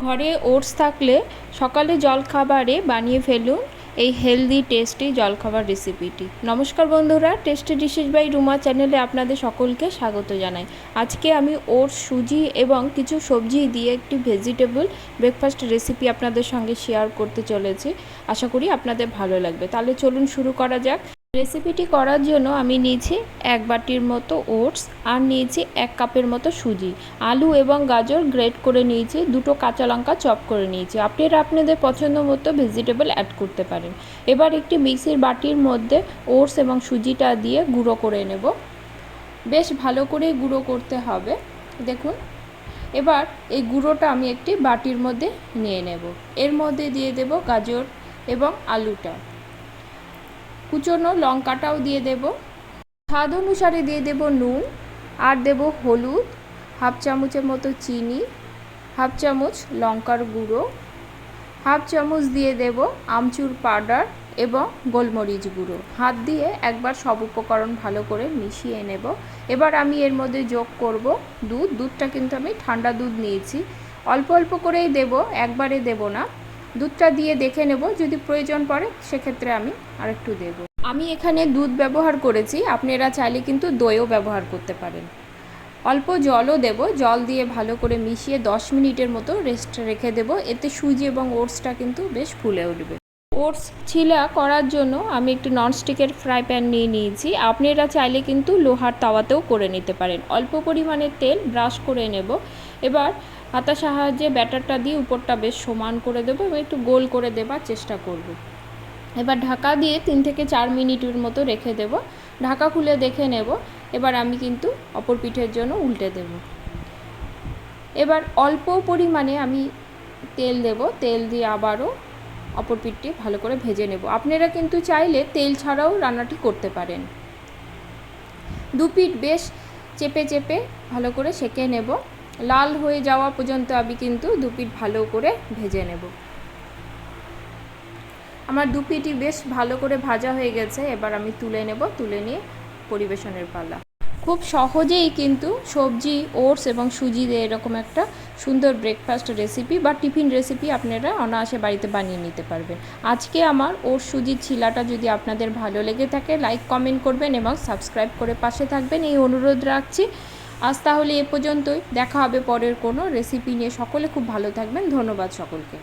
ঘরে ওটস থাকলে সকালে জলখাবারে বানিয়ে ফেলুন এই হেলদি টেস্টি জলখাবার রেসিপিটি। নমস্কার বন্ধুরা, টেস্টি ডিশেস বাই রুমা চ্যানেলে আপনাদের সকলকে স্বাগত জানাই। আজকে আমি ওটস, সুজি এবং কিছু সবজি দিয়ে একটি ভেজিটেবল ব্রেকফাস্ট রেসিপি আপনাদের সঙ্গে শেয়ার করতে চলেছি। আশা করি আপনাদের ভালো লাগবে। তাহলে চলুন শুরু করা যাক। রেসিপিটি করার জন্য আমি নিয়েছি 1 বাটির মতো ওটস আর নিয়েছি 1 কাপের মতো সুজি, আলু এবং গাজর গ্রেট করে নিয়েছি, 2টো কাঁচা লঙ্কা চপ করে নিয়েছি। আপনারা আপনাদের পছন্দ মতো ভেজিটেবল অ্যাড করতে পারেন। এবার একটি মিক্সির বাটির মধ্যে ওটস এবং সুজিটা দিয়ে গুঁড়ো করে নেব। বেশ ভালো করে গুঁড়ো করতে হবে। দেখুন, এবার এই গুঁড়োটা আমি একটি বাটির মধ্যে নিয়ে নেব। এর মধ্যে দিয়ে দেব গাজর এবং আলুটা, কুচনো লঙ্কাটাও দিয়ে দেব। স্বাদ অনুসারে দিয়ে দেব নুন, আর দেব হলুদ, হাফ চামচের মতো চিনি, হাফ চামচ লঙ্কার গুঁড়ো, হাফ চামচ দিয়ে দেব আমচুর পাউডার এবং গোলমরিচ গুঁড়ো। হাত দিয়ে একবার সব উপকরণ ভালো করে মিশিয়ে নেব। এবার আমি এর মধ্যে যোগ করব দুধটা কিন্তু আমি ঠান্ডা দুধ নিয়েছি। অল্প অল্প করেই দেব, একবারে দেব না। দুধটা দিয়ে দেখে নেব, যদি প্রয়োজন পড়ে সেক্ষেত্রে আমি আরেকটু দেব। আমি এখানে দুধ ব্যবহার করেছি, আপনারা চাইলে কিন্তু দইও ব্যবহার করতে পারেন। অল্প জলও দেব, জল দিয়ে ভালো করে মিশিয়ে 10 মিনিটের মতো রেস্ট রেখে দেব। এতে সুজি এবং ওটসটা কিন্তু বেশ ফুলে উঠবে। ওটস ছিলা করার জন্য আমি একটু ননস্টিকের ফ্রাই প্যান নিয়ে নিয়েছি। আপনারা চাইলে কিন্তু লোহার তাওয়াতেও করে নিতে পারেন। অল্প পরিমাণে তেল ব্রাশ করে নেব। এবার হাতার সাহায্যে ব্যাটারটা দিয়ে উপরটা বেশ সমান করে দেবো এবং একটু গোল করে দেবার চেষ্টা করব। এবার ঢাকা দিয়ে 3 থেকে 4 মিনিটের মতো রেখে দেব। ঢাকা খুলে দেখে নেব। এবার আমি কিন্তু অপর পিঠের জন্য উল্টে দেব। এবার অল্প পরিমাণে আমি তেল দেব, তেল দিয়ে আবারও অপর পিঠটি ভালো করে ভেজে নেব। আপনারা কিন্তু চাইলে তেল ছাড়াও রান্নাটি করতে পারেন। দু পিঠ বেশ চেপে চেপে ভালো করে সেঁকে নেব। লাল হয়ে যাওয়া পর্যন্ত আমি কিন্তু দু পিঠ ভালো করে ভেজে নেব। আমার দু পিঠই বেশ ভালো করে ভাজা হয়ে গেছে। এবার আমি তুলে নেব, তুলে নিয়ে পরিবেশনের পালা। খুব সহজেই কিন্তু সবজি, ওটস এবং সুজি দিয়ে এরকম একটা সুন্দর ব্রেকফাস্ট রেসিপি বা টিফিন রেসিপি আপনারা অনায়াসে বাড়িতে বানিয়ে নিতে পারবেন। আজকে আমার ওটস সুজির ছিলাটা যদি আপনাদের ভালো লেগে থাকে, লাইক কমেন্ট করবেন এবং সাবস্ক্রাইব করে পাশে থাকবেন, এই অনুরোধ রাখছি। আজ তাহলে এ পর্যন্তই, দেখা হবে পরের কোনো রেসিপি নিয়ে। সকলে খুব ভালো থাকবেন। ধন্যবাদ সকলকে।